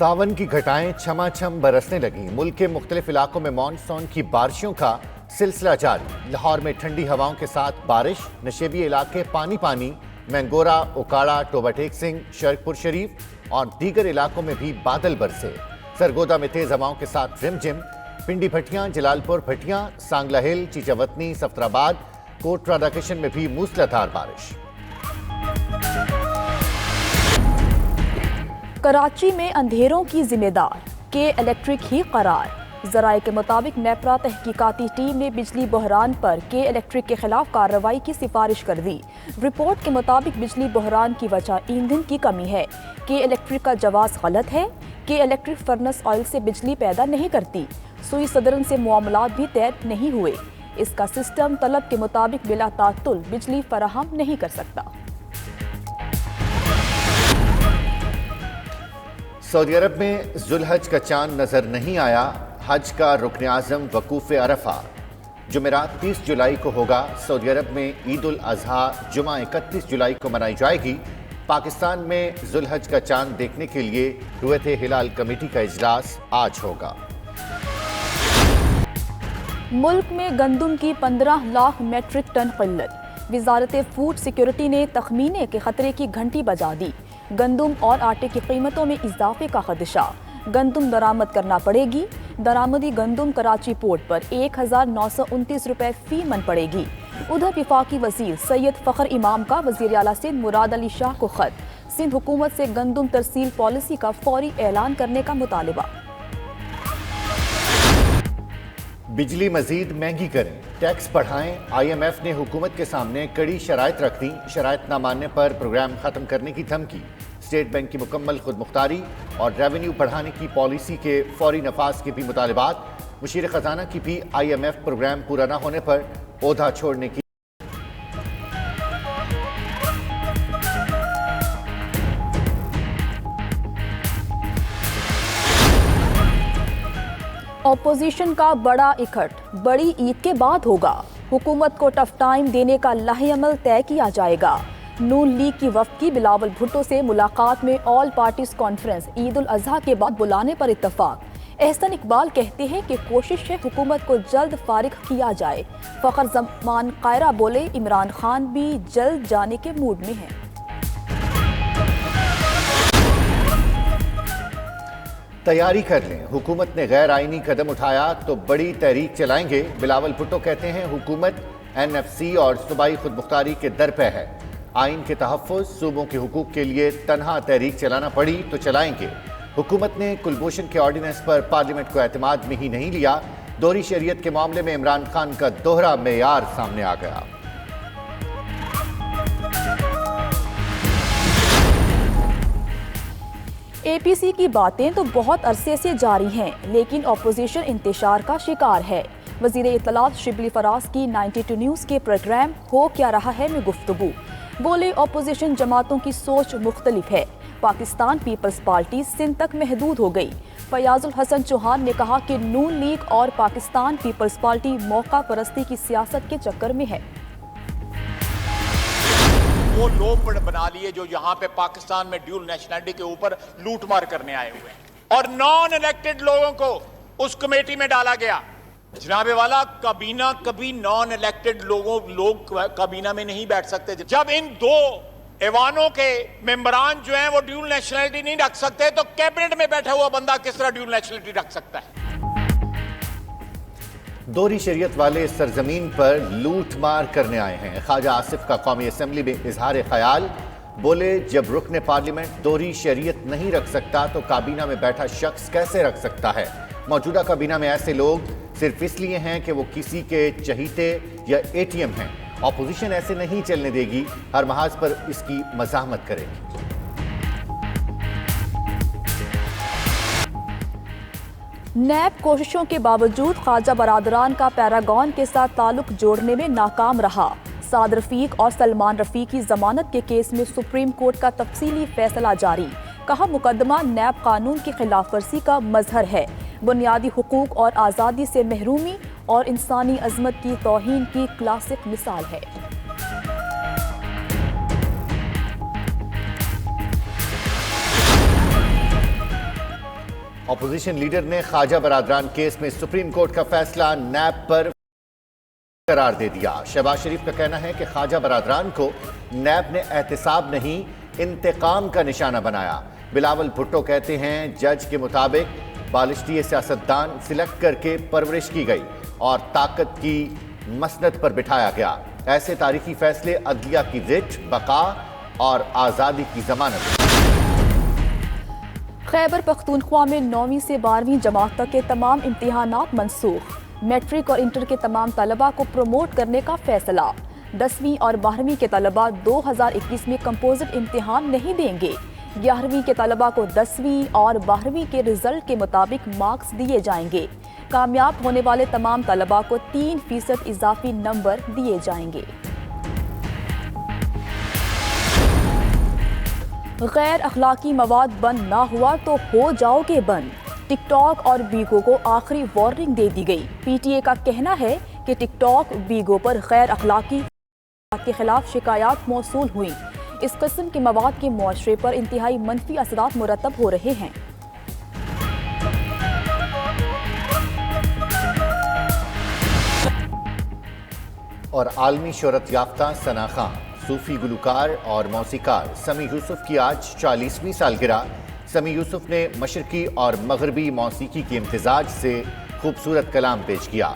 सावन की घटाएं छमाछम बरसने लगी। मुल्क के मुख्तलिफ इलाकों में मानसून की बारिशों का सिलसिला जारी। लाहौर में ठंडी हवाओं के साथ बारिश, नशेबी इलाके पानी पानी, मैंगोरा, उकाड़ा, टोबा टेक सिंह, शरकपुर शरीफ और दीगर इलाकों में भी बादल बरसे। सरगोदा में तेज हवाओं के साथ रिमझिम, पिंडी भट्टियां, जलालपुर भट्टियां, सांगला हिल, चीचावतनी, सफराबाद, कोटरा दाकिशन में भी मूसलाधार बारिश। कराची में अंधेरों की जिम्मेदार के इलेक्ट्रिक ही करार। जराये के मुताबिक नेपरा तहकीकाती टीम ने बिजली बहरान पर के इलेक्ट्रिक के खिलाफ कार्रवाई की सिफारिश कर दी। रिपोर्ट के मुताबिक बिजली बहरान की वजह ईंधन की कमी है। के इलेक्ट्रिक का जवाब गलत है। के इलेक्ट्रिक फर्नेस ऑयल से बिजली पैदा नहीं करती। सुई सदरन से मामलात भी तय नहीं हुए। इसका सिस्टम तलब के मुताबिक बिला तातुल बिजली फराहम नहीं कर सकता। सऊदी अरब में जुल्हज का चांद नजर नहीं आया। हज का रुकन आजम वकूफ अरफा जुमेरात 30 जुलाई को होगा। सऊदी अरब में ईद उल अजहा जुमा 31 जुलाई को मनाई जाएगी। पाकिस्तान में जुल्हज का चांद देखने के लिए रुयत हिलाल कमेटी का इजलास आज होगा। मुल्क में गंदम की 15 लाख मेट्रिक टन किल्लत। वजारत फूड सिक्योरिटी ने तखमीने के खतरे की घंटी बजा दी। गंदम और आटे की कीमतों में इजाफे का खदशा। गंदम दरामद करना पड़ेगी। दरामदी गंदम कराची पोर्ट पर 1929 रुपए फी मन पड़ेगी। उधर विफाकी वजीर सैयद फ़खर इमाम का वजीर आला सिंध मुराद अली शाह को खत। सिंध हुकूमत से गंदम तरसील पॉलिसी का फौरी ऐलान करने का मुतालिबा। बिजली मजीद महंगी करें, टैक्स बढ़ाएं। IMF ने हुकूमत के सामने कड़ी शराइत रख दी। शराइत न मानने पर प्रोग्राम खत्म करने की धमकी। स्टेट बैंक की मुकम्मल खुद मुख्तारी और रेवेन्यू बढ़ाने की पॉलिसी के फौरी नफाज के भी मुतालिबात। मुशीर खजाना की भी IMF प्रोग्राम पूरा न होने पर ओहदा छोड़ने की। ऑपोजिशन का बड़ा इकट्ठ बड़ी ईद के बाद होगा। हुकूमत को टफ टाइम देने का लाहे अमल तय किया जाएगा। नून लीग की वफ्द की बिलावल भुट्टो से मुलाकात में all parties conference Eid ul Azha के बाद बुलाने पर इत्तफाक। एहसन इकबाल कहते हैं कि कोशिश है हुकूमत को जल्द फारिग किया जाए। फ़खर जमान कायरा बोले इमरान खान भी जल्द जाने के मूड में हैं। तैयारी कर लें, हुकूमत ने गैर आईनी कदम उठाया तो बड़ी तहरीक चलाएंगे। बिलावल भुट्टो कहते हैं हुकूमत NFC और सूबाई खुद मुख्तारी के दर पे है। आइन के तहफ़्फ़ुज़, सूबों के हुकूक के लिए तनहा तहरीक चलाना पड़ी तो चलाएंगे। हुकूमत ने कुलभूषण के ऑर्डिनेंस पर पार्लियामेंट को एतमाद में ही नहीं लिया। दोहरी शरीयत के मामले में इमरान खान का दोहरा मेयार सामने आ गया। APC की बातें तो बहुत अरसे से जारी हैं, लेकिन अपोजिशन इंतशार का शिकार है। वज़ीर इत्तलात शिबली फराज की 92 न्यूज़ के प्रोग्राम हो क्या रहा है में गुफ्तगू। बोले अपोजिशन जमातों की सोच मुख्तलिफ है। पाकिस्तान पीपल्स पार्टी सिंध तक महदूद हो गई। फयाजुल हसन चौहान ने कहा कि नून लीग और पाकिस्तान पीपल्स पार्टी मौका परस्ती की सियासत के चक्कर में है। वो लोग बना लिए जो यहाँ पे पाकिस्तान में ड्यूल नेशनलिटी के ऊपर लूटमार करने आए हुए हैं और नॉन इलेक्टेड लोगों को उस कमेटी में डाला गया। जनाबे वाला, काबीना कभी नॉन इलेक्टेड लोग काबीना में नहीं बैठ सकते। जब इन दो ऐवानों के मेंबरान जो हैं वो ड्यूल नेशनलिटी नहीं रख सकते तो कैबिनेट में बैठा हुआ बंदा किस तरह ड्यूल नेशनलिटी रख सकता है? दोहरी शरीयत वाले सरजमीन पर लूट मार करने आए हैं। ख्वाजा आसिफ का कौमी असम्बली में इजहार ख्याल। बोले जब रुकने पार्लियामेंट दोहरी शरीयत नहीं रख सकता तो काबीना में बैठा शख्स कैसे रख सकता है? मौजूदा काबीना में ऐसे लोग सिर्फ इसलिए हैं कि वो किसी के चहीते या ATM हैं। ऑपोजिशन ऐसे नहीं चलने देगी, हर महाज पर इसकी मज़ाहमत करेगी। नैब कोशिशों के बावजूद ख्वाजा बरादरान का पैरागॉन के साथ ताल्लुक जोड़ने में नाकाम रहा। साद रफीक और सलमान रफी की जमानत के केस में सुप्रीम कोर्ट का तफसीली फैसला जारी। कहा मुकदमा नैब कानून की खिलाफ वर्जी का मजहर है। बुनियादी हुकूक और आज़ादी से महरूमी और इंसानी अजमत की तौहीन की क्लासिक मिसाल है। अपोजिशन लीडर ने ख्वाजा बरादरान केस में सुप्रीम कोर्ट का फैसला नैब पर करार दे दिया। शहबाज शरीफ का कहना है कि ख्वाजा बरादरान को नैब ने एहतिसाब नहीं इंतकाम का निशाना बनाया। बिलावल भुट्टो कहते हैं जज के मुताबिक बालिश्ती सियासतदान सिलेक्ट करके परवरिश की गई और ताकत की मसनद पर बिठाया गया। ऐसे तारीखी फैसले अदलिया की रिट, बका और आज़ादी की जमानत। खैबर पख्तूनख्वा में 9वीं से 12वीं जमात तक के तमाम इम्तिहानात मनसूख। मैट्रिक और इंटर के तमाम तलबा को प्रमोट करने का फैसला। 10वीं और 12वीं के तलबा 2021 में कंपोजिट इम्तिहान नहीं देंगे। 11वीं के तलबा को 10वीं और 12वीं के रिजल्ट के मुताबिक मार्क्स दिए जाएंगे। कामयाब होने वाले तमाम तलबा को 3% इजाफी नंबर दिए जाएंगे। गैर अखलाकी मवाद बंद ना हुआ तो हो जाओगे बंद। टिकटॉक और बीगो को आखिरी वार्निंग दे दी गई। पीटीए का कहना है कि टिकटॉक, बीगो पर गैर अखलाकी के खिलाफ शिकायत मौसूल हुई। इस किस्म के मवाद के मुआशरे पर इंतहाई मनफी असरात मुरतब हो रहे हैं। और आलमी शोहरत याफ्ता सना खान, सूफी गुलकार और मौसीकार समी यूसुफ की आज 40वीं सालगिरह। समी यूसुफ ने मशरकी और मगरबी मौसीकी की इम्तिजाज से खूबसूरत कलाम पेश किया।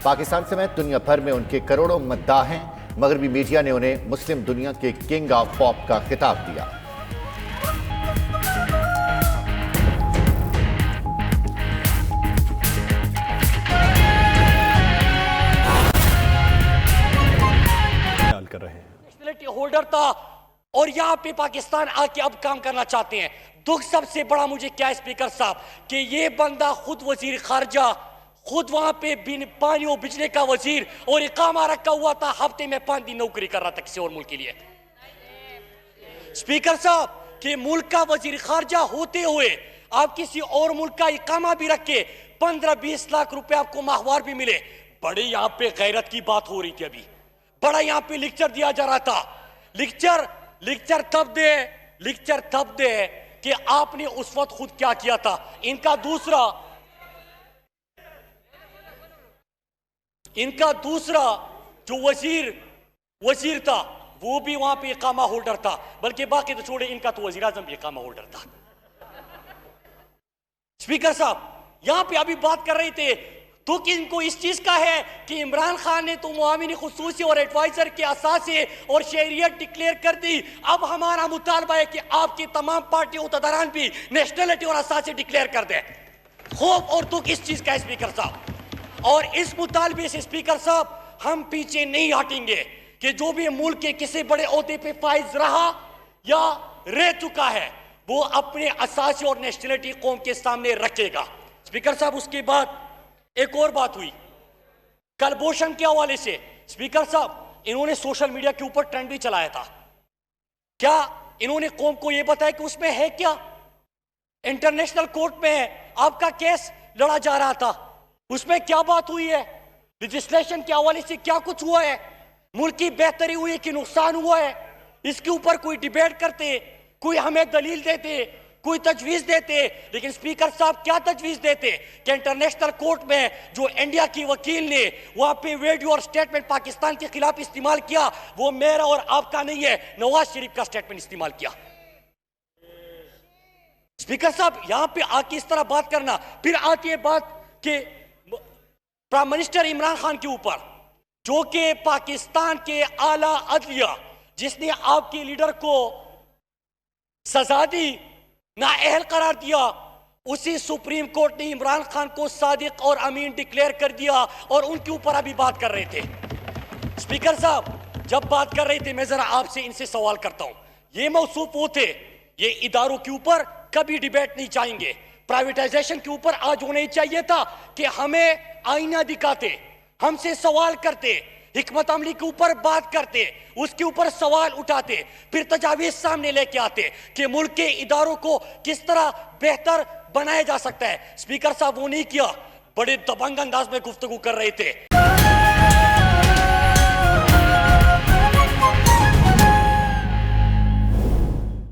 पाकिस्तान समेत दुनिया भर में उनके करोड़ों मद्दाह हैं। मगरबी मीडिया ने उन्हें मुस्लिम दुनिया के किंग ऑफ पॉप का खिताब दिया। कर रहे हैं होल्डर था और यहाँ पे पाकिस्तान आके अब काम करना चाहते हैं। दुख सबसे बड़ा मुझे क्या स्पीकर साहब कि ये बंदा खुद वजीर खारजा, खुद वहां पे पानी और बिजली का वजीर और इकामा रखा हुआ था। हफ्ते में 5 दिन नौकरी कर रहा था किसी और मुल्क के लिए। स्पीकर साहब कि मुल्क का वजीर खारजा होते हुए आप किसी और मुल्क का इकामा भी रखे, 15-20 लाख रुपए आपको माहवार भी मिले। बड़े यहाँ पे गैरत की बात हो रही थी अभी, बड़ा यहाँ पे लेक्चर दिया जा रहा था। लेक्चर तब दे कि आपने उस वक्त खुद क्या किया था। इनका दूसरा जो वजीर था वो भी वहां पे इकामा होल्डर था, बल्कि बाकी तो छोड़े, इनका तो वजीर आजम भी इकामा होल्डर था। स्पीकर साहब यहां पे अभी बात कर रहे थे तो कि इनको इस चीज का है कि इमरान खान ने तो मुआविन खुसूसी और एडवाइजर के असासे और शहरियत डिक्लेयर कर दी। अब हमारा मुतालबा है कि आपकी तमाम पार्टी उहदेदारान भी नेशनलिटी और असासे डिक्लेयर कर दें। खौफ और दुख इस चीज का है स्पीकर साहब, और इस मुतालबे से स्पीकर साहब हम पीछे नहीं हटेंगे कि जो भी मुल्क के किसी बड़े ओहदे पे फाइज रहा या रह चुका है वो अपने असासे और नेशनलिटी कौम के सामने रखेगा। स्पीकर साहब उसके बाद एक और बात हुई कलभूषण के हवाले से। स्पीकर साहब इन्होंने सोशल मीडिया के ऊपर ट्रेंड भी चलाया था। क्या इन्होंने कौम को यह बताया कि उसमें है क्या? इंटरनेशनल कोर्ट में है, आपका केस लड़ा जा रहा था, उसमें क्या बात हुई है? लेजिस्लेशन के हवाले से क्या कुछ हुआ है? मुल्क की बेहतरी हुई है कि नुकसान हुआ है? इसके ऊपर कोई डिबेट करते, कोई हमें दलील देते, कोई तजवीज देते। लेकिन स्पीकर साहब क्या तजवीज देते कि इंटरनेशनल कोर्ट में जो इंडिया की वकील ने वहां पे वीडियो और स्टेटमेंट पाकिस्तान के खिलाफ इस्तेमाल किया वो मेरा और आपका नहीं है, नवाज शरीफ का स्टेटमेंट इस्तेमाल किया। स्पीकर साहब यहां पे आके इस तरह बात करना, फिर आती है बात कि प्राइम मिनिस्टर इमरान खान के ऊपर जो कि पाकिस्तान के आला अदलिया जिसने आपके लीडर को सजा दी, नाअहल करार दिया, उसी सुप्रीम कोर्ट ने इमरान खान को सादिक और अमीन डिक्लेयर कर दिया और उनके ऊपर अभी बात कर रहे थे। स्पीकर साहब जब बात कर रहे थे मैं जरा आपसे इनसे सवाल करता हूं, ये मौसूफ वो थे, ये इदारों के ऊपर कभी डिबेट नहीं चाहेंगे, प्राइवेटाइजेशन के ऊपर आज होना ही चाहिए था कि हमें आईना दिखाते, हमसे सवाल करते, हिकमत अमली के ऊपर बात करते, उसके ऊपर सवाल उठाते, फिर तजावीज सामने लेके आते कि मुल्क के इदारों को किस तरह बेहतर बनाया जा सकता है। स्पीकर साहब वो नहीं किया, बड़े दबंग अंदाज में गुफ्तगू कर रहे थे।